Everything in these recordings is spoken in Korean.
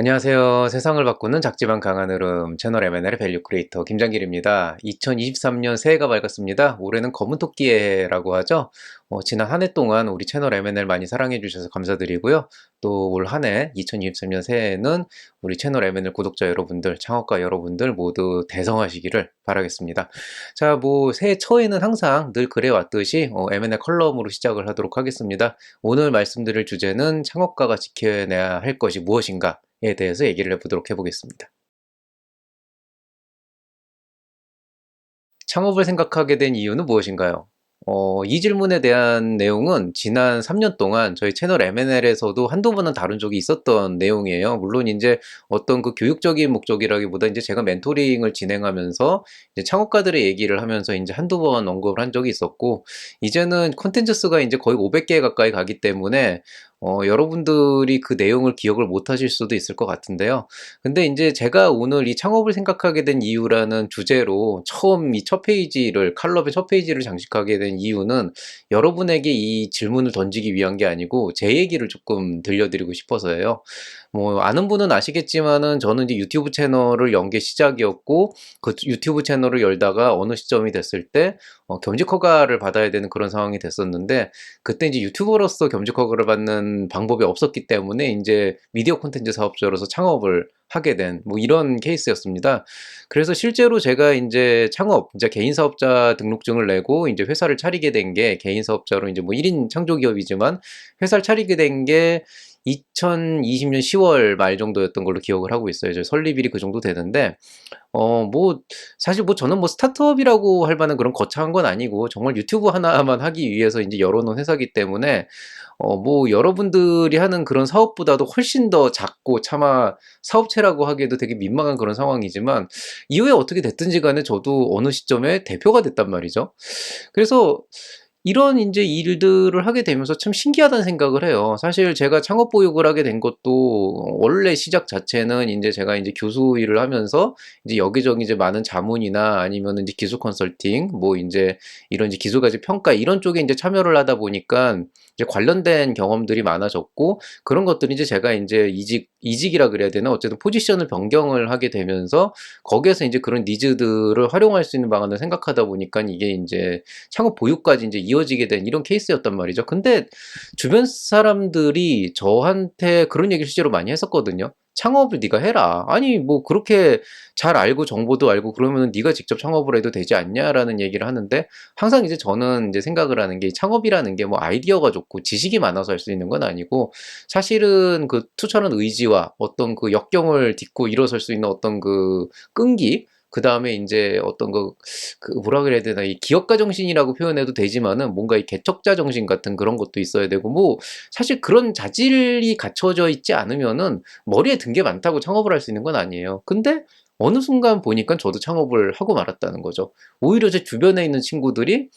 안녕하세요. 세상을 바꾸는 작지만 강한 흐름 채널 M&L의 밸류 크리에이터 김장길입니다. 2023년 새해가 밝았습니다. 올해는 검은 토끼의 해라고 하죠. 지난 한 해 동안 우리 채널 M&L 많이 사랑해 주셔서 감사드리고요. 또 올 한 해 2023년 새해에는 우리 채널 M&L 구독자 여러분들, 창업가 여러분들 모두 대성하시기를 바라겠습니다. 자, 새해 초에는 항상 늘 그래왔듯이 M&L 컬럼으로 시작을 하도록 하겠습니다. 오늘 말씀드릴 주제는 창업가가 지켜내야 할 것이 무엇인가 에 대해서 얘기를 해보도록 해보겠습니다. 창업을 생각하게 된 이유는 무엇인가요? 이 질문에 대한 내용은 지난 3년 동안 저희 채널 M&L에서도 한두 번은 다룬 적이 있었던 내용이에요. 물론 이제 어떤 그 교육적인 목적이라기보다 이제 제가 멘토링을 진행하면서 이제 창업가들의 얘기를 하면서 이제 한두 번 언급을 한 적이 있었고, 이제는 콘텐츠 수가 이제 거의 500개 가까이 가기 때문에 여러분들이 그 내용을 기억을 못 하실 수도 있을 것 같은데요. 근데 이제 제가 오늘 이 창업을 생각하게 된 이유라는 주제로 처음 이 첫 페이지를, 칼럼의 첫 페이지를 장식하게 된 이유는 여러분에게 이 질문을 던지기 위한 게 아니고 제 얘기를 조금 들려드리고 싶어서예요. 아는 분은 아시겠지만은 저는 이제 유튜브 채널을 연 게 시작이었고, 그 유튜브 채널을 열다가 어느 시점이 됐을 때 겸직 허가를 받아야 되는 그런 상황이 됐었는데, 그때 이제 유튜버로서 겸직 허가를 받는 방법이 없었기 때문에 이제 미디어 콘텐츠 사업자로서 창업을 하게 된 이런 케이스였습니다. 그래서 실제로 제가 이제 이제 개인 사업자 등록증을 내고 이제 회사를 차리게 된 게, 개인 사업자로 이제 1인 창조기업이지만 회사를 차리게 된 게 2020년 10월 말 정도였던 걸로 기억을 하고 있어요. 저 설립일이 그 정도 되는데, 사실 저는 스타트업이라고 할 만한 그런 거창한 건 아니고, 정말 유튜브 하나만 하기 위해서 이제 열어놓은 회사기 때문에, 여러분들이 하는 그런 사업보다도 훨씬 더 작고 차마 사업체라고 하기에도 되게 민망한 그런 상황이지만, 이후에 어떻게 됐든지 간에 저도 어느 시점에 대표가 됐단 말이죠. 그래서 이런 이제 일들을 하게 되면서 참 신기하다는 생각을 해요. 사실 제가 창업 보육을 하게 된 것도 원래 시작 자체는 이제 제가 이제 교수 일을 하면서 이제 여기저기 이제 많은 자문이나 아니면 이제 기술 컨설팅, 이제 이런 이제 기술 가치 평가 이런 쪽에 이제 참여를 하다 보니까 이제 관련된 경험들이 많아졌고, 그런 것들이 이제 제가 이제 이직이라 그래야 되나, 어쨌든 포지션을 변경을 하게 되면서 거기에서 이제 그런 니즈들을 활용할 수 있는 방안을 생각하다 보니까 이게 이제 창업 보육까지 이제 이어지게 된 이런 케이스였단 말이죠. 근데 주변 사람들이 저한테 그런 얘기를 실제로 많이 했었거든요. 창업을 네가 해라. 아니 그렇게 잘 알고 정보도 알고 그러면은 네가 직접 창업을 해도 되지 않냐라는 얘기를 하는데, 항상 이제 저는 이제 생각을 하는 게, 창업이라는 게 아이디어가 좋고 지식이 많아서 할 수 있는 건 아니고, 사실은 그 투철한 의지와 어떤 그 역경을 딛고 일어설 수 있는 어떤 그 끈기, 그 다음에 이제 어떤 뭐라 그래야 되나, 이 기업가 정신이라고 표현해도 되지만은 뭔가 이 개척자 정신 같은 그런 것도 있어야 되고, 사실 그런 자질이 갖춰져 있지 않으면은 머리에 든 게 많다고 창업을 할 수 있는 건 아니에요. 근데 어느 순간 보니까 저도 창업을 하고 말았다는 거죠. 오히려 제 주변에 있는 친구들이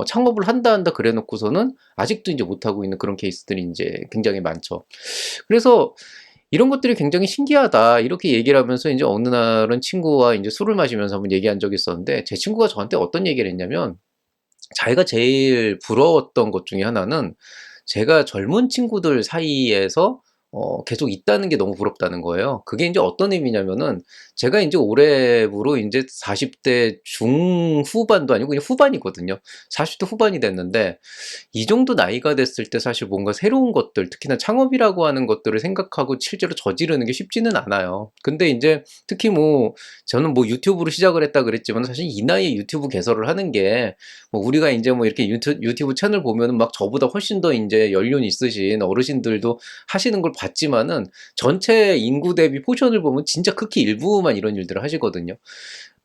창업을 한다 그래 놓고서는 아직도 이제 못하고 있는 그런 케이스들이 이제 굉장히 많죠. 그래서 이런 것들이 굉장히 신기하다, 이렇게 얘기를 하면서 이제 어느 날은 친구와 이제 술을 마시면서 한번 얘기한 적이 있었는데, 제 친구가 저한테 어떤 얘기를 했냐면, 자기가 제일 부러웠던 것 중에 하나는 제가 젊은 친구들 사이에서 계속 있다는 게 너무 부럽다는 거예요. 그게 이제 어떤 의미냐면은, 제가 이제 올해부로 이제 40대 중후반도 아니고 그냥 후반이거든요. 40대 후반이 됐는데, 이 정도 나이가 됐을 때 사실 뭔가 새로운 것들, 특히나 창업이라고 하는 것들을 생각하고 실제로 저지르는 게 쉽지는 않아요. 근데 이제 특히 저는 유튜브로 시작을 했다 그랬지만, 사실 이 나이에 유튜브 개설을 하는 게, 우리가 이제 이렇게 유튜브 채널 보면은 막 저보다 훨씬 더 이제 연륜 있으신 어르신들도 하시는 걸 봤지만은, 전체 인구 대비 포션을 보면 진짜 극히 일부만 이런 일들을 하시거든요.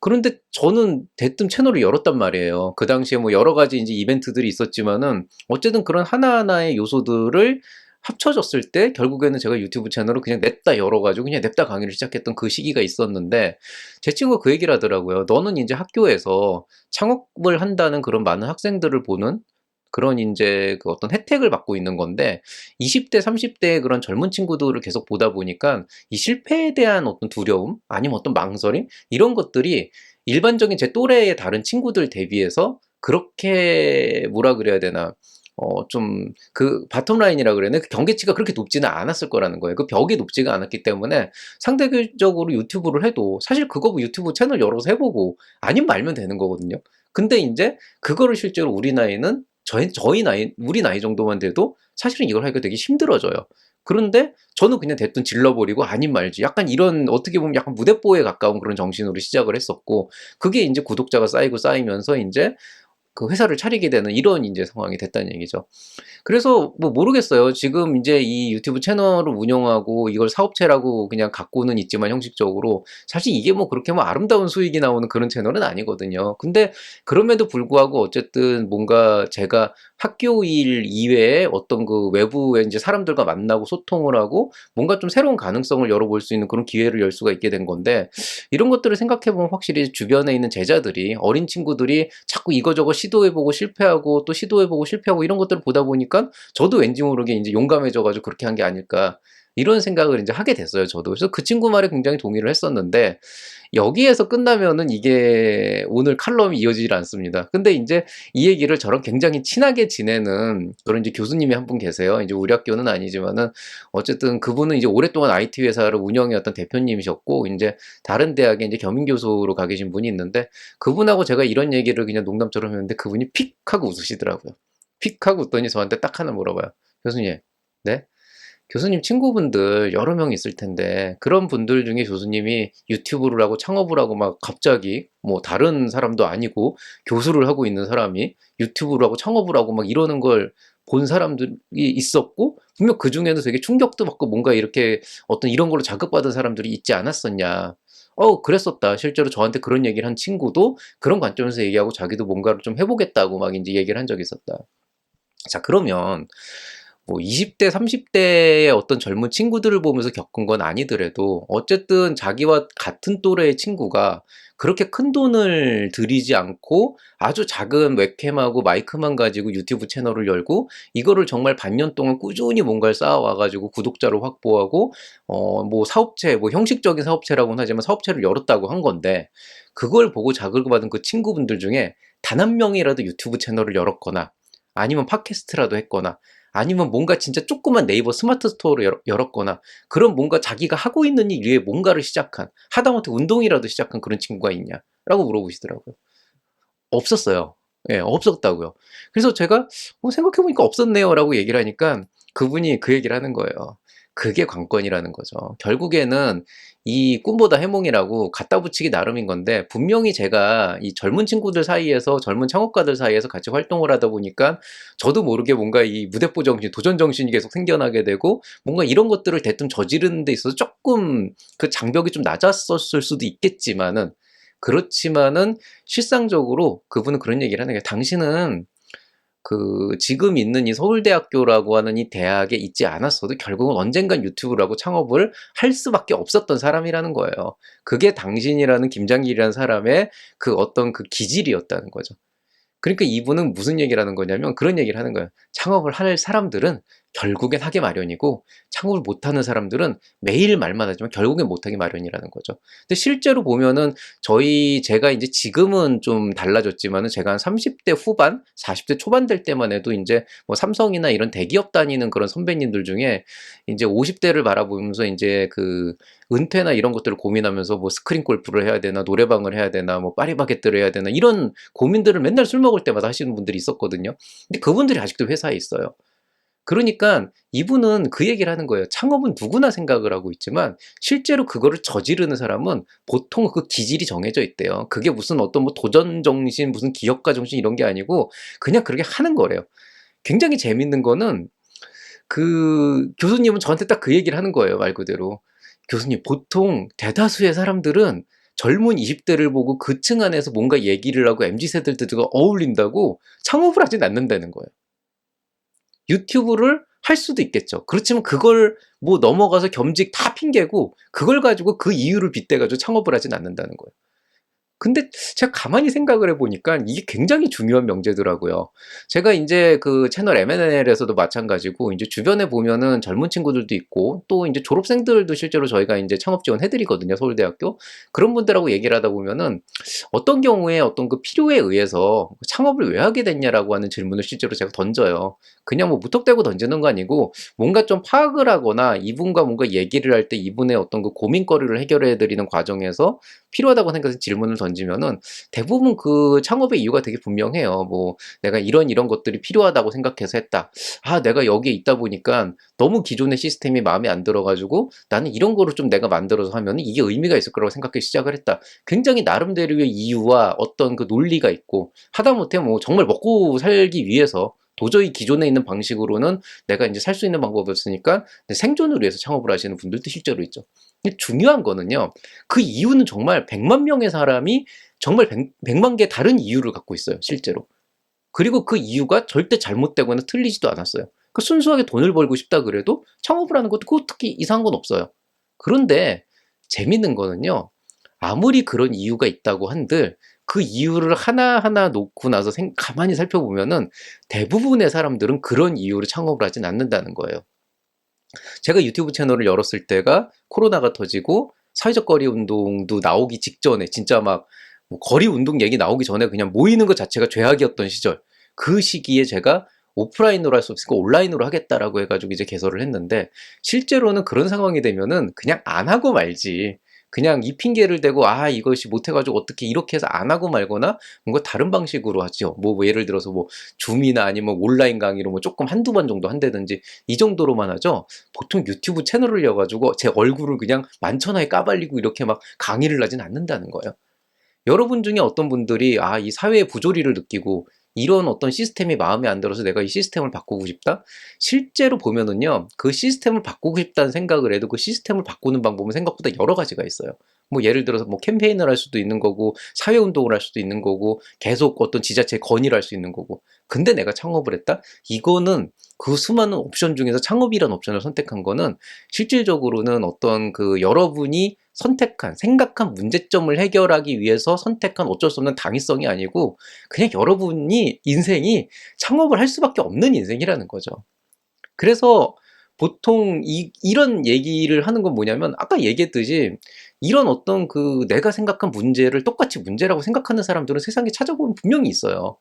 그런데 저는 대뜸 채널을 열었단 말이에요. 그 당시에 여러 가지 이제 이벤트들이 있었지만은, 어쨌든 그런 하나하나의 요소들을 합쳐졌을 때 결국에는 제가 유튜브 채널을 그냥 냅다 열어가지고 그냥 냅다 강의를 시작했던 그 시기가 있었는데, 제 친구가 그 얘기를 하더라고요. 너는 이제 학교에서 창업을 한다는 그런 많은 학생들을 보는 그런 이제 그 어떤 혜택을 받고 있는 건데, 20대, 30대의 그런 젊은 친구들을 계속 보다 보니까 이 실패에 대한 어떤 두려움, 아니면 어떤 망설임, 이런 것들이 일반적인 제 또래의 다른 친구들 대비해서 그렇게 뭐라 그래야 되나, 좀 그 바텀 라인이라 그래야 되나? 그 경계치가 그렇게 높지는 않았을 거라는 거예요. 그 벽이 높지가 않았기 때문에 상대적으로 유튜브를 해도 사실 그거 뭐 유튜브 채널 열어서 해보고 아니면 말면 되는 거거든요. 근데 이제 그거를 실제로 우리 나이는 저희 나이 우리 나이 정도만 돼도 사실은 이걸 하기가 되게 힘들어져요. 그런데 저는 그냥 대뜸 질러버리고 아님 말지 약간 이런 어떻게 보면 약간 무대뽀에 가까운 그런 정신으로 시작을 했었고 그게 이제 구독자가 쌓이고 쌓이면서 이제 그 회사를 차리게 되는 이런 이제 상황이 됐다는 얘기죠. 그래서 뭐 모르겠어요. 지금 이제 이 유튜브 채널을 운영하고 이걸 사업체라고 그냥 갖고는 있지만 형식적으로 사실 이게 뭐 그렇게 뭐 아름다운 수익이 나오는 그런 채널은 아니거든요. 근데 그럼에도 불구하고 어쨌든 뭔가 제가 학교 일 이외에 어떤 그 외부의 이제 사람들과 만나고 소통을 하고 뭔가 좀 새로운 가능성을 열어볼 수 있는 그런 기회를 열 수가 있게 된 건데 이런 것들을 생각해 보면 확실히 주변에 있는 제자들이 어린 친구들이 자꾸 이거저거 시도해보고 실패하고 또 시도해보고 실패하고 이런 것들을 보다 보니까 저도 왠지 모르게 이제 용감해져가지고 그렇게 한 게 아닐까 이런 생각을 이제 하게 됐어요, 저도. 그래서 그 친구 말에 굉장히 동의를 했었는데 여기에서 끝나면은 이게 오늘 칼럼이 이어지질 않습니다. 근데 이제 이 얘기를 저랑 굉장히 친하게 지내는 그런 이제 교수님이 한 분 계세요. 이제 우리 학교는 아니지만은 어쨌든 그분은 이제 오랫동안 IT 회사를 운영해왔던 대표님이셨고 이제 다른 대학에 이제 겸임 교수로 가 계신 분이 있는데 그분하고 제가 이런 얘기를 그냥 농담처럼 했는데 그분이 픽 하고 웃으시더라고요. 픽 하고 웃더니 저한테 딱 하나 물어봐요. 교수님, 네? 교수님 친구분들 여러 명 있을 텐데 그런 분들 중에 교수님이 유튜브를 하고 창업을 하고 막 갑자기 뭐 다른 사람도 아니고 교수를 하고 있는 사람이 유튜브를 하고 창업을 하고 막 이러는 걸 본 사람들이 있었고 분명 그 중에는 되게 충격도 받고 뭔가 이렇게 어떤 이런 걸로 자극받은 사람들이 있지 않았었냐. 그랬었다. 실제로 저한테 그런 얘기를 한 친구도 그런 관점에서 얘기하고 자기도 뭔가를 좀 해보겠다고 막 이제 얘기를 한 적이 있었다. 자, 그러면 뭐 20대, 30대의 어떤 젊은 친구들을 보면서 겪은 건 아니더라도 어쨌든 자기와 같은 또래의 친구가 그렇게 큰 돈을 들이지 않고 아주 작은 웹캠하고 마이크만 가지고 유튜브 채널을 열고 이거를 정말 반년 동안 꾸준히 뭔가를 쌓아와가지고 구독자를 확보하고 뭐 사업체, 뭐 형식적인 사업체라고는 하지만 사업체를 열었다고 한 건데 그걸 보고 자극을 받은 그 친구분들 중에 단 한 명이라도 유튜브 채널을 열었거나 아니면 팟캐스트라도 했거나 아니면 뭔가 진짜 조그만 네이버 스마트 스토어를 열었거나 그런 뭔가 자기가 하고 있는 일 위에 뭔가를 시작한 하다못해 운동이라도 시작한 그런 친구가 있냐라고 물어보시더라고요. 없었어요. 예, 없었다고요. 그래서 제가 생각해보니까 없었네요라고 얘기를 하니까 그분이 그 얘기를 하는 거예요. 그게 관건이라는 거죠. 결국에는 이 꿈보다 해몽이라고 갖다 붙이기 나름인 건데 분명히 제가 이 젊은 친구들 사이에서 젊은 창업가들 사이에서 같이 활동을 하다 보니까 저도 모르게 뭔가 이 무대포 정신, 도전 정신이 계속 생겨나게 되고 뭔가 이런 것들을 대뜸 저지르는 데 있어서 조금 그 장벽이 좀 낮았었을 수도 있겠지만은 실상적으로 그분은 그런 얘기를 하는 게 당신은 그 지금 있는 이 서울대학교라고 하는 이 대학에 있지 않았어도 결국은 언젠간 유튜브를 하고 창업을 할 수밖에 없었던 사람이라는 거예요. 그게 당신이라는 김장길이라는 사람의 그 어떤 그 기질이었다는 거죠. 그러니까 이분은 무슨 얘기를 하는 거냐면 그런 얘기를 하는 거예요. 창업을 할 사람들은 결국엔 하게 마련이고 창업을 못하는 사람들은 매일 말만 하지만 결국엔 못하게 마련이라는 거죠. 근데 실제로 보면은 제가 이제 지금은 좀 달라졌지만은 제가 한 30대 후반, 40대 초반 될 때만 해도 이제 뭐 삼성이나 이런 대기업 다니는 그런 선배님들 중에 이제 50대를 바라보면서 이제 그 은퇴나 이런 것들을 고민하면서 뭐 스크린 골프를 해야 되나 노래방을 해야 되나 뭐 파리바게뜨를 해야 되나 이런 고민들을 맨날 술 먹을 때마다 하시는 분들이 있었거든요. 근데 그분들이 아직도 회사에 있어요. 그러니까 이분은 그 얘기를 하는 거예요. 창업은 누구나 생각을 하고 있지만 실제로 그거를 저지르는 사람은 보통 그 기질이 정해져 있대요. 그게 무슨 어떤 뭐 도전 정신, 무슨 기업가 정신 이런 게 아니고 그냥 그렇게 하는 거래요. 굉장히 재밌는 거는 그 교수님은 저한테 딱 그 얘기를 하는 거예요. 말 그대로. 교수님, 보통 대다수의 사람들은 젊은 20대를 보고 그 층 안에서 뭔가 얘기를 하고 MZ 세대들과 어울린다고 창업을 하진 않는다는 거예요. 유튜브를 할 수도 있겠죠. 그렇지만 그걸 뭐 넘어가서 겸직 다 핑계고 그걸 가지고 그 이유를 빗대가지고 창업을 하진 않는다는 거예요. 근데 제가 가만히 생각을 해보니까 이게 굉장히 중요한 명제더라고요. 제가 이제 그 채널 M&L에서도 마찬가지고, 이제 주변에 보면은 젊은 친구들도 있고, 또 이제 졸업생들도 실제로 저희가 이제 창업 지원 해드리거든요, 서울대학교. 그런 분들하고 얘기를 하다 보면은 어떤 경우에 어떤 그 필요에 의해서 창업을 왜 하게 됐냐라고 하는 질문을 실제로 제가 던져요. 그냥 뭐 무턱대고 던지는 거 아니고, 뭔가 좀 파악을 하거나 이분과 뭔가 얘기를 할 때 이분의 어떤 그 고민거리를 해결해 드리는 과정에서 필요하다고 생각해서 질문을 던지면은 대부분 그 창업의 이유가 되게 분명해요. 뭐 내가 이런 것들이 필요하다고 생각해서 했다. 아, 내가 여기에 있다 보니까 너무 기존의 시스템이 마음에 안 들어가지고 나는 이런 거를 좀 내가 만들어서 하면 이게 의미가 있을 거라고 생각해 시작을 했다. 굉장히 나름대로의 이유와 어떤 그 논리가 있고, 하다못해 뭐 정말 먹고 살기 위해서 도저히 기존에 있는 방식으로는 내가 이제 살 수 있는 방법이 없으니까 생존을 위해서 창업을 하시는 분들도 실제로 있죠. 근데 중요한 거는요, 그 이유는 정말 100만 명의 사람이 정말 100만 개 다른 이유를 갖고 있어요, 실제로. 그리고 그 이유가 절대 잘못되거나 틀리지도 않았어요. 그 순수하게 돈을 벌고 싶다 그래도 창업을 하는 것도 그거 특히 이상한 건 없어요. 그런데 재밌는 거는요, 아무리 그런 이유가 있다고 한들 그 이유를 하나하나 놓고 나서 가만히 살펴보면은 대부분의 사람들은 그런 이유로 창업을 하진 않는다는 거예요. 제가 유튜브 채널을 열었을 때가 코로나가 터지고 사회적 거리 운동도 나오기 직전에, 진짜 막 뭐 거리 운동 얘기 나오기 전에 그냥 모이는 것 자체가 죄악이었던 시절, 그 시기에 제가 오프라인으로 할 수 없으니까 온라인으로 하겠다라고 해가지고 이제 개설을 했는데, 실제로는 그런 상황이 되면은 그냥 안 하고 말지, 그냥 이 핑계를 대고 아 이것이 못해가지고 어떻게 이렇게 해서 안 하고 말거나 뭔가 다른 방식으로 하죠. 뭐 예를 들어서 뭐 줌이나 아니면 온라인 강의로 뭐 조금 한두 번 정도 한다든지 이 정도로만 하죠. 보통 유튜브 채널을 여가지고 제 얼굴을 그냥 만천하에 까발리고 이렇게 막 강의를 하진 않는다는 거예요. 여러분 중에 어떤 분들이 아, 이 사회의 부조리를 느끼고 이런 어떤 시스템이 마음에 안 들어서 내가 이 시스템을 바꾸고 싶다? 실제로 보면은요, 그 시스템을 바꾸고 싶다는 생각을 해도 그 시스템을 바꾸는 방법은 생각보다 여러 가지가 있어요. 뭐 예를 들어서 뭐 캠페인을 할 수도 있는 거고, 사회운동을 할 수도 있는 거고, 계속 어떤 지자체에 건의를 할 수 있는 거고. 근데 내가 창업을 했다? 이거는 그 수많은 옵션 중에서 창업이라는 옵션을 선택한 거는 실질적으로는 어떤 그 여러분이 선택한, 생각한 문제점을 해결하기 위해서 선택한 어쩔 수 없는 당위성이 아니고, 그냥 여러분이 인생이 창업을 할 수밖에 없는 인생이라는 거죠. 그래서 보통 이런 얘기를 하는 건 뭐냐면, 아까 얘기했듯이 이런 어떤 그 내가 생각한 문제를 똑같이 문제라고 생각하는 사람들은 세상에 찾아보면 분명히 있어요.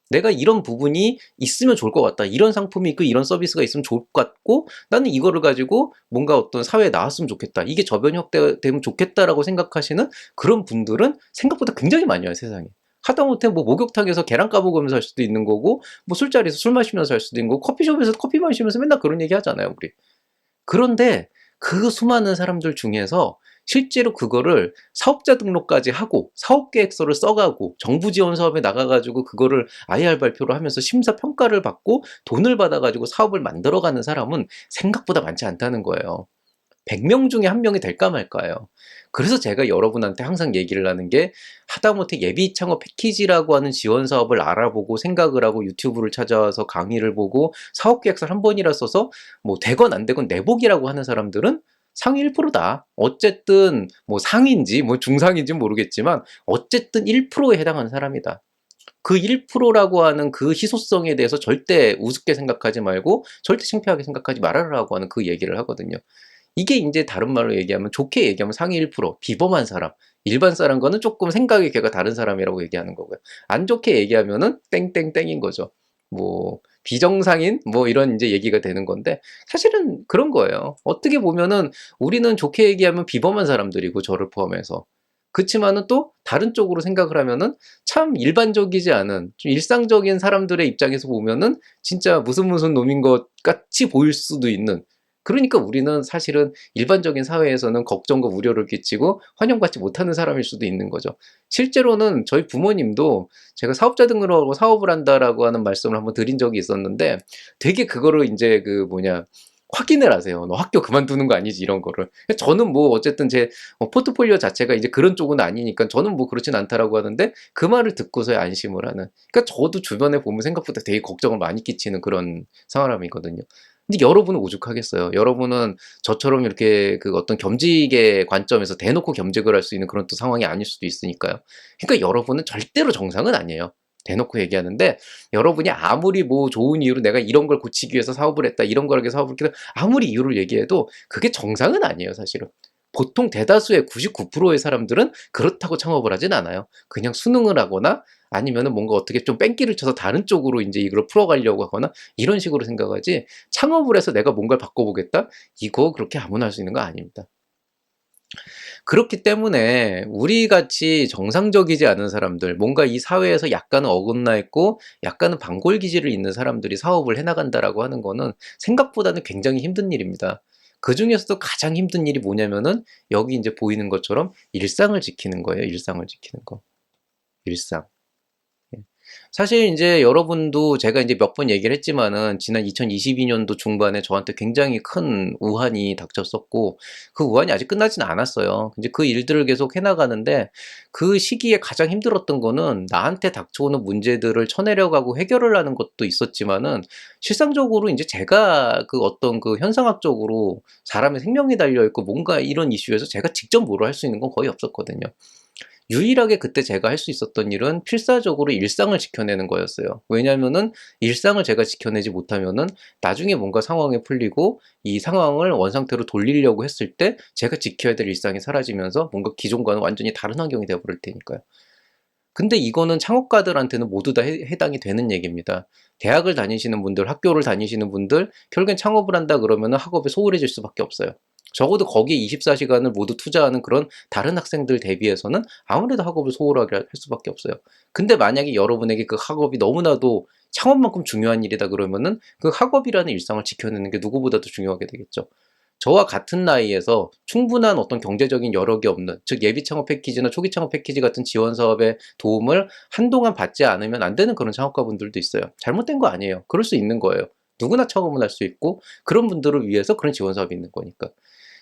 내가 이런 부분이 있으면 좋을 것 같다. 이런 상품이 있고 이런 서비스가 있으면 좋을 것 같고, 나는 이거를 가지고 뭔가 어떤 사회에 나왔으면 좋겠다. 이게 저변이 확대되면 좋겠다라고 생각하시는 그런 분들은 생각보다 굉장히 많이 와요, 세상에. 하다못해 뭐 목욕탕에서 계란 까먹으면서 할 수도 있는 거고, 뭐 술자리에서 술 마시면서 할 수도 있는 거고, 커피숍에서 커피 마시면서 맨날 그런 얘기 하잖아요, 우리. 그런데 그 수많은 사람들 중에서 실제로 그거를 사업자 등록까지 하고 사업계획서를 써가고 정부 지원 사업에 나가가지고 그거를 IR 발표를 하면서 심사 평가를 받고 돈을 받아가지고 사업을 만들어가는 사람은 생각보다 많지 않다는 거예요. 100명 중에 한 명이 될까 말까요. 그래서 제가 여러분한테 항상 얘기를 하는 게, 하다못해 예비 창업 패키지라고 하는 지원 사업을 알아보고 생각을 하고 유튜브를 찾아와서 강의를 보고 사업 계획서를 한 번이라 써서 뭐 되건 안 되건 내복이라고 하는 사람들은 상위 1%다. 어쨌든 뭐 상위인지 뭐 중상인지 모르겠지만 어쨌든 1%에 해당하는 사람이다. 그 1%라고 하는 그 희소성에 대해서 절대 우습게 생각하지 말고 절대 창피하게 생각하지 말아라라고 하는 그 얘기를 하거든요. 이게 이제 다른 말로 얘기하면, 좋게 얘기하면 상위 1%, 비범한 사람. 일반 사람과는 조금 생각의 궤가 다른 사람이라고 얘기하는 거고요. 안 좋게 얘기하면은 땡땡땡인 거죠. 뭐 비정상인 뭐 이런 이제 얘기가 되는 건데, 사실은 그런 거예요. 어떻게 보면은 우리는 좋게 얘기하면 비범한 사람들이고, 저를 포함해서. 그렇지만은 또 다른 쪽으로 생각을 하면은 참 일반적이지 않은 좀 일상적인 사람들의 입장에서 보면은 진짜 무슨 놈인 것 같이 보일 수도 있는, 그러니까 우리는 사실은 일반적인 사회에서는 걱정과 우려를 끼치고 환영받지 못하는 사람일 수도 있는 거죠. 실제로는 저희 부모님도 제가 사업자 등록하고 사업을 한다라고 하는 말씀을 한번 드린 적이 있었는데, 되게 그거를 이제 그 뭐냐, 확인을 하세요. 너 학교 그만두는 거 아니지, 이런 거를. 저는 뭐 어쨌든 제 포트폴리오 자체가 이제 그런 쪽은 아니니까 저는 뭐 그렇진 않다라고 하는데, 그 말을 듣고서야 안심을 하는. 그러니까 저도 주변에 보면 생각보다 되게 걱정을 많이 끼치는 그런 사람이거든요. 근데 여러분은 오죽하겠어요. 여러분은 저처럼 이렇게 그 어떤 겸직의 관점에서 대놓고 겸직을 할 수 있는 그런 또 상황이 아닐 수도 있으니까요. 그러니까 여러분은 절대로 정상은 아니에요. 대놓고 얘기하는데, 여러분이 아무리 뭐 좋은 이유로 내가 이런 걸 고치기 위해서 사업을 했다, 이런 걸 위해서 사업을 했다, 아무리 이유를 얘기해도 그게 정상은 아니에요, 사실은. 보통 대다수의 99%의 사람들은 그렇다고 창업을 하진 않아요. 그냥 수능을 하거나 아니면은 뭔가 어떻게 좀 뺑기를 쳐서 다른 쪽으로 이제 이걸 풀어가려고 하거나 이런 식으로 생각하지, 창업을 해서 내가 뭔가를 바꿔보겠다? 이거 그렇게 아무나 할 수 있는 거 아닙니다. 그렇기 때문에 우리 같이 정상적이지 않은 사람들, 뭔가 이 사회에서 약간은 어긋나 있고 약간은 반골 기질을 있는 사람들이 사업을 해나간다라고 하는 거는 생각보다는 굉장히 힘든 일입니다. 그 중에서도 가장 힘든 일이 뭐냐면은 여기 이제 보이는 것처럼 일상을 지키는 거예요. 일상을 지키는 거. 일상. 사실 이제 여러분도 제가 이제 몇 번 얘기를 했지만은 지난 2022년도 중반에 저한테 굉장히 큰 우한이 닥쳤었고, 그 우한이 아직 끝나지는 않았어요. 이제 그 일들을 계속 해나가는데, 그 시기에 가장 힘들었던 거는 나한테 닥쳐오는 문제들을 쳐내려가고 해결을 하는 것도 있었지만은, 실상적으로 이제 제가 그 어떤 그 현상학적으로 사람의 생명이 달려있고 뭔가 이런 이슈에서 제가 직접 뭐로 할 수 있는 건 거의 없었거든요. 유일하게 그때 제가 할 수 있었던 일은 필사적으로 일상을 지켜내는 거였어요. 왜냐면은 일상을 제가 지켜내지 못하면은 나중에 뭔가 상황이 풀리고 이 상황을 원상태로 돌리려고 했을 때 제가 지켜야 될 일상이 사라지면서 뭔가 기존과는 완전히 다른 환경이 되어버릴 테니까요. 근데 이거는 창업가들한테는 모두 다 해당이 되는 얘기입니다. 대학을 다니시는 분들, 학교를 다니시는 분들, 결국엔 창업을 한다 그러면 학업에 소홀해질 수밖에 없어요. 적어도 거기에 24시간을 모두 투자하는 그런 다른 학생들 대비해서는 아무래도 학업을 소홀하게 할 수밖에 없어요. 근데 만약에 여러분에게 그 학업이 너무나도 창업만큼 중요한 일이다 그러면은 그 학업이라는 일상을 지켜내는 게 누구보다도 중요하게 되겠죠. 저와 같은 나이에서 충분한 어떤 경제적인 여력이 없는, 즉 예비 창업 패키지나 초기 창업 패키지 같은 지원 사업의 도움을 한동안 받지 않으면 안 되는 그런 창업가분들도 있어요. 잘못된 거 아니에요. 그럴 수 있는 거예요. 누구나 창업은 할 수 있고 그런 분들을 위해서 그런 지원 사업이 있는 거니까.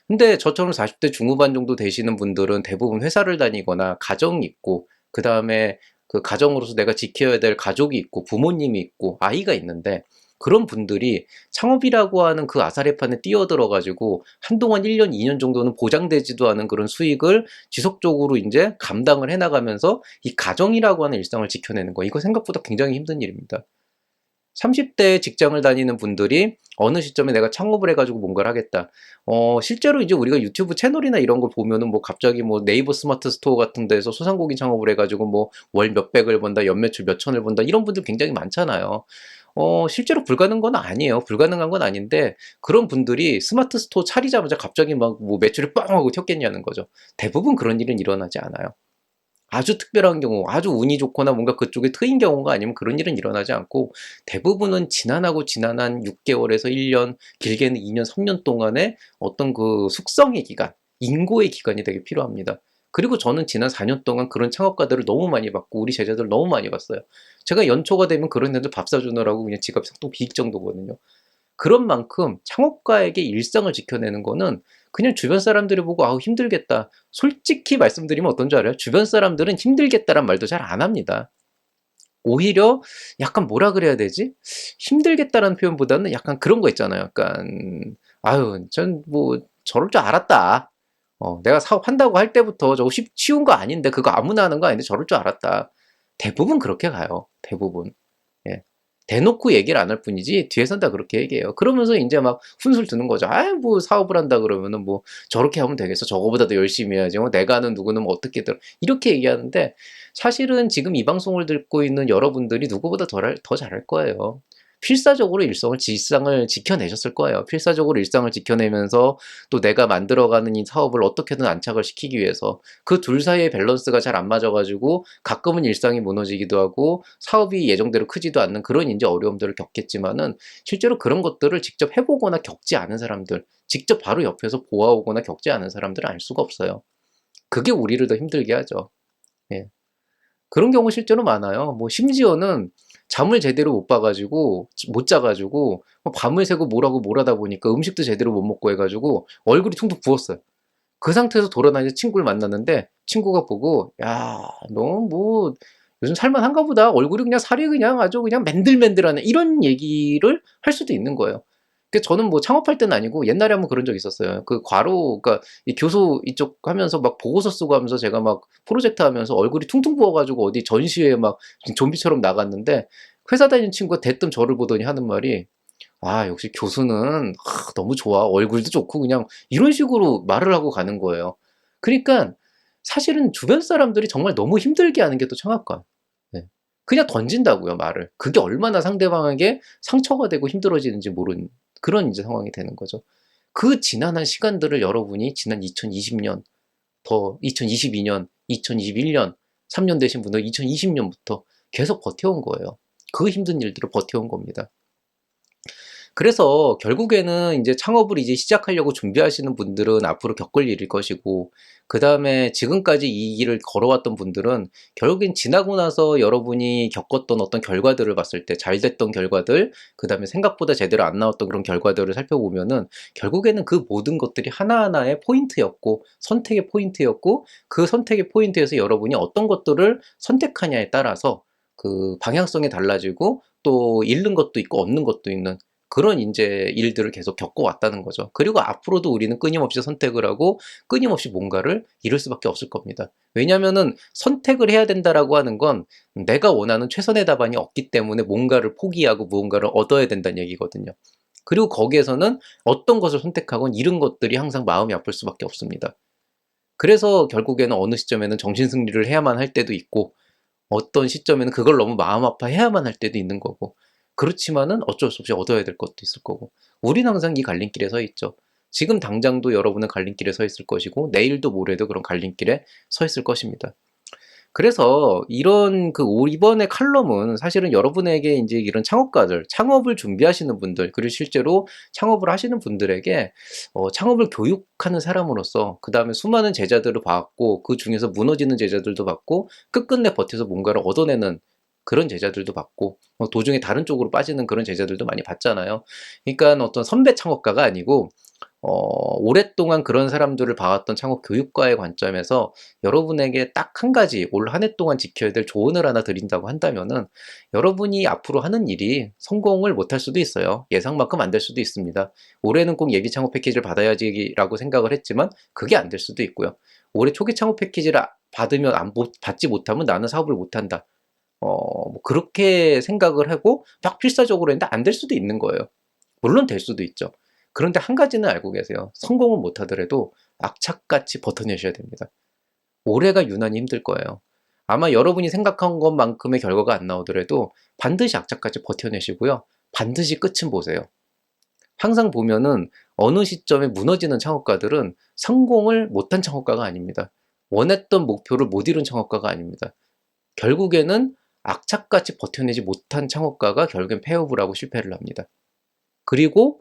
근데 저처럼 40대 중후반 정도 되시는 분들은 대부분 회사를 다니거나 가정이 있고, 그 다음에 그 가정으로서 내가 지켜야 될 가족이 있고 부모님이 있고 아이가 있는데, 그런 분들이 창업이라고 하는 그 아사리판에 뛰어들어 가지고 한동안 1년, 2년 정도는 보장되지도 않은 그런 수익을 지속적으로 이제 감당을 해 나가면서 이 가정이라고 하는 일상을 지켜내는 거, 이거 생각보다 굉장히 힘든 일입니다. 30대 직장을 다니는 분들이 어느 시점에 내가 창업을 해가지고 뭔가를 하겠다. 실제로 이제 우리가 유튜브 채널이나 이런 걸 보면은 뭐 갑자기 뭐 네이버 스마트 스토어 같은 데서 소상공인 창업을 해가지고 뭐 월 몇백을 번다, 연매출 몇천을 번다, 이런 분들 굉장히 많잖아요. 실제로 불가능한 건 아니에요. 불가능한 건 아닌데, 그런 분들이 스마트 스토어 차리자마자 갑자기 막 뭐 매출이 뻥 하고 튀었겠냐는 거죠. 대부분 그런 일은 일어나지 않아요. 아주 특별한 경우, 아주 운이 좋거나 뭔가 그쪽에 트인 경우가 아니면 그런 일은 일어나지 않고, 대부분은 지난하고 지난한 6개월에서 1년, 길게는 2년, 3년 동안의 어떤 그 숙성의 기간, 인고의 기간이 되게 필요합니다. 그리고 저는 지난 4년 동안 그런 창업가들을 너무 많이 봤고 우리 제자들 너무 많이 봤어요. 제가 연초가 되면 그런 애들 밥 사주느라고 그냥 지갑이 싹둑 비일 정도거든요. 그런 만큼 창업가에게 일상을 지켜내는 거는 그냥 주변 사람들이 보고 아우 힘들겠다. 솔직히 말씀드리면 어떤 줄 알아요? 주변 사람들은 힘들겠다란 말도 잘 안 합니다. 오히려 약간 뭐라 그래야 되지? 힘들겠다라는 표현보다는 약간 그런 거 있잖아요. 약간 아유 전 뭐 저럴 줄 알았다. 내가 사업한다고 할 때부터 저거 쉬운 거 아닌데, 그거 아무나 하는 거 아닌데 저럴 줄 알았다. 대부분 그렇게 가요. 대부분. 예. 대놓고 얘기를 안 할 뿐이지 뒤에선 다 그렇게 얘기해요. 그러면서 인제 막 훈수를 두는 거죠. "아이 뭐 사업을 한다 그러면은 뭐 저렇게 하면 되겠어. 저거보다 더 열심히 해야지. 내가 아는 누구는 뭐 어떻게들." 이렇게 얘기하는데, 사실은 지금 이 방송을 듣고 있는 여러분들이 누구보다 더 잘할 거예요. 필사적으로 일상을 지켜내셨을 거예요. 필사적으로 일상을 지켜내면서 또 내가 만들어가는 이 사업을 어떻게든 안착을 시키기 위해서 그 둘 사이의 밸런스가 잘 안 맞아 가지고 가끔은 일상이 무너지기도 하고 사업이 예정대로 크지도 않는 그런 인제 어려움들을 겪겠지만은, 실제로 그런 것들을 직접 해 보거나 겪지 않은 사람들, 직접 바로 옆에서 보아오거나 겪지 않은 사람들은 알 수가 없어요. 그게 우리를 더 힘들게 하죠. 예. 그런 경우 실제로 많아요. 뭐 심지어는 잠을 제대로 못 자 가지고 밤을 새고 뭐라고 하다 보니까 음식도 제대로 못 먹고 해 가지고 얼굴이 퉁퉁 부었어요. 그 상태에서 돌아다니는 친구를 만났는데, 친구가 보고 "야 너 뭐 요즘 살만한가 보다. 얼굴이 그냥 살이 그냥 아주 그냥 맨들맨들하네." 이런 얘기를 할 수도 있는 거예요. 그 저는 뭐 창업할 때는 아니고 옛날에 한번 그런 적 있었어요. 그 과로, 그러니까 이 교수 이쪽 하면서 막 보고서 쓰고 하면서 제가 막 프로젝트 하면서 얼굴이 퉁퉁 부어가지고 어디 전시회에 막 좀비처럼 나갔는데, 회사 다니는 친구가 대뜸 저를 보더니 하는 말이, 아, 역시 교수는 너무 좋아. 얼굴도 좋고 그냥 이런 식으로 말을 하고 가는 거예요. 그러니까 사실은 주변 사람들이 정말 너무 힘들게 하는 게 또 창업가. 네. 그냥 던진다고요, 말을. 그게 얼마나 상대방에게 상처가 되고 힘들어지는지 모르는 그런 이제 상황이 되는 거죠. 그 지난한 시간들을 여러분이 지난 2020년, 더 2022년, 2021년, 3년 되신 분들 2020년부터 계속 버텨온 거예요. 그 힘든 일들을 버텨온 겁니다. 그래서 결국에는 이제 창업을 이제 시작하려고 준비하시는 분들은 앞으로 겪을 일일 것이고, 그 다음에 지금까지 이 길을 걸어왔던 분들은 결국엔 지나고 나서 여러분이 겪었던 어떤 결과들을 봤을 때 잘 됐던 결과들, 그 다음에 생각보다 제대로 안 나왔던 그런 결과들을 살펴보면은 결국에는 그 모든 것들이 하나하나의 포인트였고, 선택의 포인트였고, 그 선택의 포인트에서 여러분이 어떤 것들을 선택하냐에 따라서 그 방향성이 달라지고, 또 잃는 것도 있고 얻는 것도 있는 그런 이제 일들을 계속 겪어왔다는 거죠. 그리고 앞으로도 우리는 끊임없이 선택을 하고 끊임없이 뭔가를 이룰 수밖에 없을 겁니다. 왜냐하면은 선택을 해야 된다라고 하는 건 내가 원하는 최선의 답안이 없기 때문에 뭔가를 포기하고 무언가를 얻어야 된다는 얘기거든요. 그리고 거기에서는 어떤 것을 선택하건 잃은 것들이 항상 마음이 아플 수밖에 없습니다. 그래서 결국에는 어느 시점에는 정신승리를 해야만 할 때도 있고, 어떤 시점에는 그걸 너무 마음 아파해야만 할 때도 있는 거고, 그렇지만은 어쩔 수 없이 얻어야 될 것도 있을 거고, 우리는 항상 이 갈림길에 서 있죠. 지금 당장도 여러분은 갈림길에 서 있을 것이고, 내일도 모레도 그런 갈림길에 서 있을 것입니다. 그래서 이런 이번의 칼럼은 사실은 여러분에게 이제 이런 창업가들, 창업을 준비하시는 분들, 그리고 실제로 창업을 하시는 분들에게 창업을 교육하는 사람으로서, 그 다음에 수많은 제자들을 봤고, 그 중에서 무너지는 제자들도 봤고, 끝끝내 버텨서 뭔가를 얻어내는 그런 제자들도 봤고, 도중에 다른 쪽으로 빠지는 그런 제자들도 많이 봤잖아요. 그러니까 어떤 선배 창업가가 아니고, 오랫동안 그런 사람들을 봐왔던 창업 교육과의 관점에서 여러분에게 딱 한 가지 올 한 해 동안 지켜야 될 조언을 하나 드린다고 한다면은, 여러분이 앞으로 하는 일이 성공을 못할 수도 있어요. 예상만큼 안 될 수도 있습니다. 올해는 꼭 예비 창업 패키지를 받아야지라고 생각을 했지만 그게 안 될 수도 있고요. 올해 초기 창업 패키지를 받으면 받지 못하면 나는 사업을 못한다. 뭐 그렇게 생각을 하고 막 필사적으로 했는데 안 될 수도 있는 거예요. 물론 될 수도 있죠. 그런데 한 가지는 알고 계세요. 성공은 못하더라도 악착같이 버텨내셔야 됩니다. 올해가 유난히 힘들 거예요. 아마 여러분이 생각한 것만큼의 결과가 안 나오더라도 반드시 악착같이 버텨내시고요. 반드시 끝은 보세요. 항상 보면은 어느 시점에 무너지는 창업가들은 성공을 못한 창업가가 아닙니다. 원했던 목표를 못 이룬 창업가가 아닙니다. 결국에는 악착같이 버텨내지 못한 창업가가 결국엔 폐업을 하고 실패를 합니다. 그리고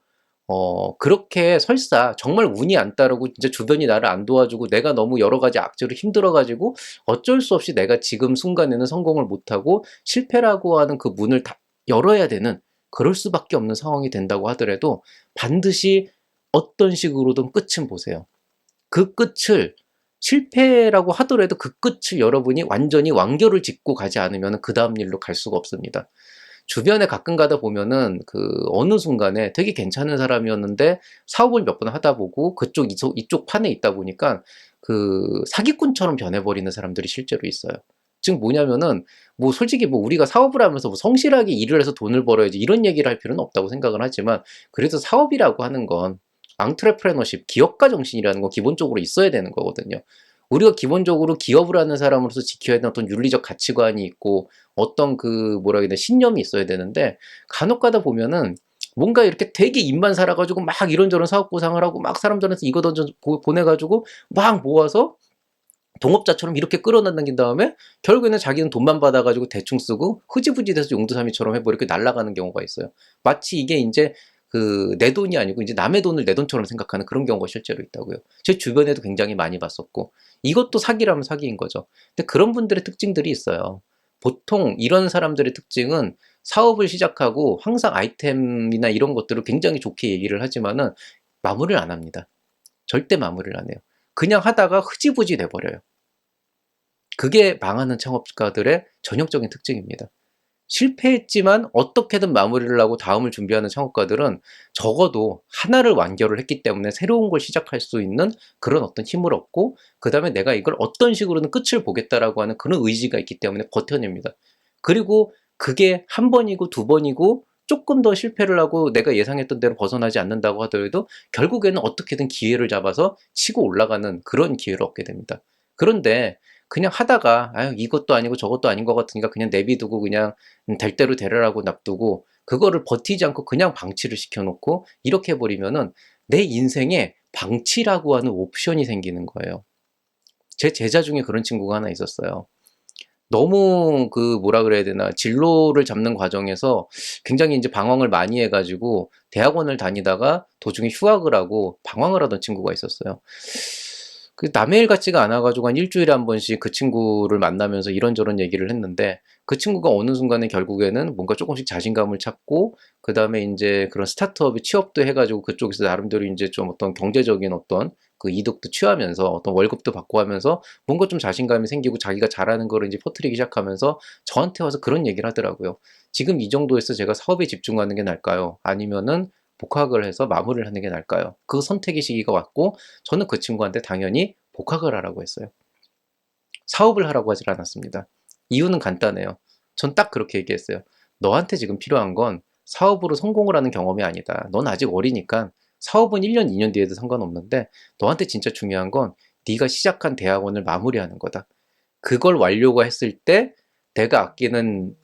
그렇게 설사 정말 운이 안 따르고 진짜 주변이 나를 안 도와주고 내가 너무 여러 가지 악재로 힘들어 가지고 어쩔 수 없이 내가 지금 순간에는 성공을 못하고 실패라고 하는 그 문을 다 열어야 되는, 그럴 수밖에 없는 상황이 된다고 하더라도 반드시 어떤 식으로든 끝은 보세요. 그 끝을, 실패라고 하더라도 그 끝을 여러분이 완전히 완결을 짓고 가지 않으면 그 다음 일로 갈 수가 없습니다. 주변에 가끔 가다 보면은 어느 순간에 되게 괜찮은 사람이었는데 사업을 몇 번 하다 보고 그쪽 이쪽 판에 있다 보니까 사기꾼처럼 변해버리는 사람들이 실제로 있어요. 즉 뭐냐면은, 뭐 솔직히 뭐 우리가 사업을 하면서 뭐 성실하게 일을 해서 돈을 벌어야지 이런 얘기를 할 필요는 없다고 생각을 하지만, 그래도 사업이라고 하는 건 앙트레프레너십, 기업가 정신이라는 거 기본적으로 있어야 되는 거거든요. 우리가 기본적으로 기업을 하는 사람으로서 지켜야 되는 어떤 윤리적 가치관이 있고 어떤 뭐라 해야 되나 신념이 있어야 되는데, 간혹 가다 보면은 뭔가 이렇게 되게 입만 살아가지고 막 이런저런 사업 구상을 하고 막 사람들한테 이거 던져 보내가지고 막 모아서 동업자처럼 이렇게 끌어당긴 다음에 결국에는 자기는 돈만 받아가지고 대충 쓰고 흐지부지 돼서 용두사미처럼 해버 이렇게 날아가는 경우가 있어요. 마치 이게 이제 내 돈이 아니고 이제 남의 돈을 내 돈처럼 생각하는 그런 경우가 실제로 있다고요. 제 주변에도 굉장히 많이 봤었고, 이것도 사기라면 사기인 거죠. 근데 그런 분들의 특징들이 있어요. 보통 이런 사람들의 특징은 사업을 시작하고 항상 아이템이나 이런 것들을 굉장히 좋게 얘기를 하지만은 마무리를 안 합니다. 절대 마무리를 안 해요. 그냥 하다가 흐지부지 돼버려요. 그게 망하는 창업가들의 전형적인 특징입니다. 실패했지만 어떻게든 마무리를 하고 다음을 준비하는 창업가들은 적어도 하나를 완결을 했기 때문에 새로운 걸 시작할 수 있는 그런 어떤 힘을 얻고, 그 다음에 내가 이걸 어떤 식으로는 끝을 보겠다라고 하는 그런 의지가 있기 때문에 버텨냅니다. 그리고 그게 한 번이고 두 번이고 조금 더 실패를 하고 내가 예상했던 대로 벗어나지 않는다고 하더라도 결국에는 어떻게든 기회를 잡아서 치고 올라가는 그런 기회를 얻게 됩니다. 그런데 그냥 하다가 아유 이것도 아니고 저것도 아닌 것 같으니까 그냥 내비두고 그냥 될 대로 되라라고 놔두고 그거를 버티지 않고 그냥 방치를 시켜놓고 이렇게 해버리면은 내 인생에 방치라고 하는 옵션이 생기는 거예요. 제 제자 중에 그런 친구가 하나 있었어요. 너무 그 뭐라 그래야 되나 진로를 잡는 과정에서 굉장히 이제 방황을 많이 해가지고 대학원을 다니다가 도중에 휴학을 하고 방황을 하던 친구가 있었어요. 그 남의 일 같지가 않아가지고 한 일주일에 한 번씩 그 친구를 만나면서 이런저런 얘기를 했는데 그 친구가 어느 순간에 결국에는 뭔가 조금씩 자신감을 찾고 그 다음에 이제 그런 스타트업에 취업도 해가지고 그쪽에서 나름대로 이제 좀 어떤 경제적인 어떤 그 이득도 취하면서 어떤 월급도 받고 하면서 뭔가 좀 자신감이 생기고 자기가 잘하는 거를 이제 퍼뜨리기 시작하면서 저한테 와서 그런 얘기를 하더라고요. 지금 이 정도에서 제가 사업에 집중하는 게 나을까요? 아니면은 복학을 해서 마무리를 하는 게 나을까요? 그 선택의 시기가 왔고 저는 그 친구한테 당연히 복학을 하라고 했어요. 사업을 하라고 하질 않았습니다. 이유는 간단해요. 전 딱 그렇게 얘기했어요. 너한테 지금 필요한 건 사업으로 성공을 하는 경험이 아니다. 넌 아직 어리니까 사업은 1년, 2년 뒤에도 상관없는데 너한테 진짜 중요한 건 네가 시작한 대학원을 마무리하는 거다. 그걸 완료가 했을 때 내가 아끼는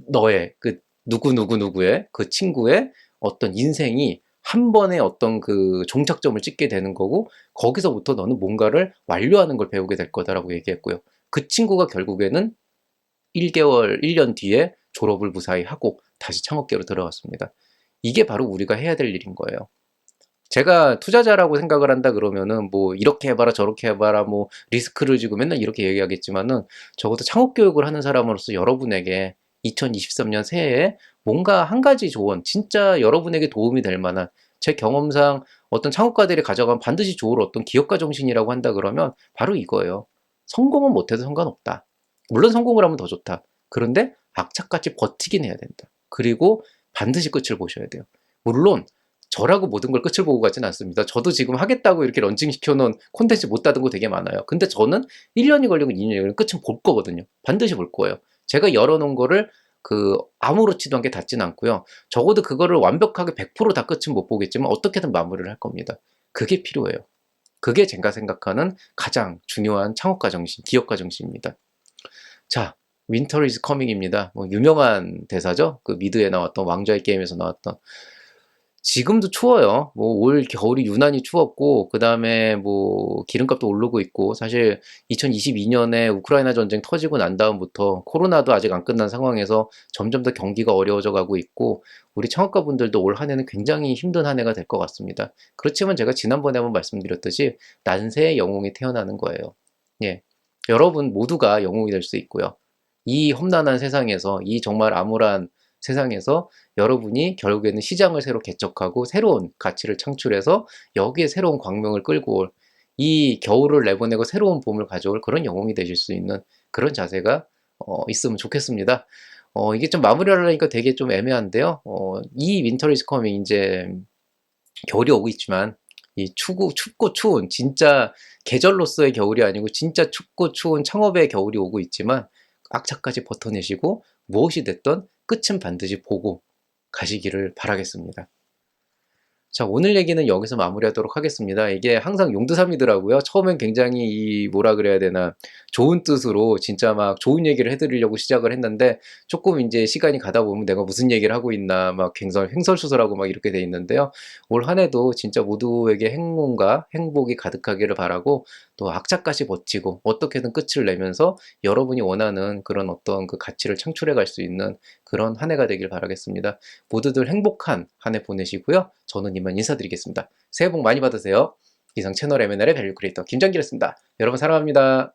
너의 그 누구누구누구의 그 친구의 어떤 인생이 한 번에 어떤 그 종착점을 찍게 되는 거고 거기서부터 너는 뭔가를 완료하는 걸 배우게 될 거다라고 얘기했고요. 그 친구가 결국에는 1개월, 1년 뒤에 졸업을 무사히 하고 다시 창업계로 들어갔습니다. 이게 바로 우리가 해야 될 일인 거예요. 제가 투자자라고 생각을 한다 그러면은 뭐 이렇게 해봐라 저렇게 해봐라 뭐 리스크를 지고 맨날 이렇게 얘기하겠지만은 적어도 창업 교육을 하는 사람으로서 여러분에게 2023년 새해에 뭔가 한 가지 조언, 진짜 여러분에게 도움이 될 만한 제 경험상 어떤 창업가들이 가져간 반드시 좋을 어떤 기업가 정신이라고 한다 그러면 바로 이거예요. 성공은 못해도 상관없다. 물론 성공을 하면 더 좋다. 그런데 악착같이 버티긴 해야 된다. 그리고 반드시 끝을 보셔야 돼요. 물론 저라고 모든 걸 끝을 보고 가진 않습니다. 저도 지금 하겠다고 이렇게 런칭 시켜놓은 콘텐츠 못 닫은 거 되게 많아요. 근데 저는 1년이 걸리고 2년이 걸리고 끝은 볼 거거든요. 반드시 볼 거예요. 제가 열어놓은 거를 그 아무렇지도 않게 닫진 않고요. 적어도 그거를 완벽하게 100%다 끝은 못 보겠지만 어떻게든 마무리를 할 겁니다. 그게 필요해요. 그게 제가 생각하는 가장 중요한 창업가 정신, 기업가 정신입니다. 자, Winter is coming입니다. 뭐 유명한 대사죠. 그 미드에 나왔던 왕좌의 게임에서 나왔던. 지금도 추워요. 뭐 올 겨울이 유난히 추웠고 그다음에 뭐 기름값도 오르고 있고 사실 2022년에 우크라이나 전쟁 터지고 난 다음부터 코로나도 아직 안 끝난 상황에서 점점 더 경기가 어려워져 가고 있고 우리 창업가분들도 올 한 해는 굉장히 힘든 한 해가 될 것 같습니다. 그렇지만 제가 지난번에 한번 말씀드렸듯이 난세의 영웅이 태어나는 거예요. 예. 여러분 모두가 영웅이 될 수 있고요. 이 험난한 세상에서 이 정말 암울한 세상에서 여러분이 결국에는 시장을 새로 개척하고 새로운 가치를 창출해서 여기에 새로운 광명을 끌고 올 이 겨울을 내보내고 새로운 봄을 가져올 그런 영웅이 되실 수 있는 그런 자세가 있으면 좋겠습니다. 이게 좀 마무리를 하려니까 되게 좀 애매한데요. 이 윈터 이즈 커밍 이제 겨울이 오고 있지만 이 춥고 추운 진짜 계절로서의 겨울이 아니고 진짜 춥고 추운 창업의 겨울이 오고 있지만 악착까지 버텨내시고 무엇이 됐던 끝은 반드시 보고 가시기를 바라겠습니다. 자, 오늘 얘기는 여기서 마무리하도록 하겠습니다. 이게 항상 용두삼이더라고요. 처음엔 굉장히 이 뭐라 그래야 되나 좋은 뜻으로 진짜 막 좋은 얘기를 해드리려고 시작을 했는데 조금 이제 시간이 가다 보면 내가 무슨 얘기를 하고 있나 막 횡설수설하고 막 이렇게 돼 있는데요. 올 한 해도 진짜 모두에게 행운과 행복이 가득하기를 바라고 또 악착같이 버티고 어떻게든 끝을 내면서 여러분이 원하는 그런 어떤 그 가치를 창출해 갈 수 있는 그런 한 해가 되길 바라겠습니다. 모두들 행복한 한 해 보내시고요. 저는 이만 인사드리겠습니다. 새해 복 많이 받으세요. 이상 채널 M&A의 밸류 크리에이터 김장길이었습니다. 여러분 사랑합니다.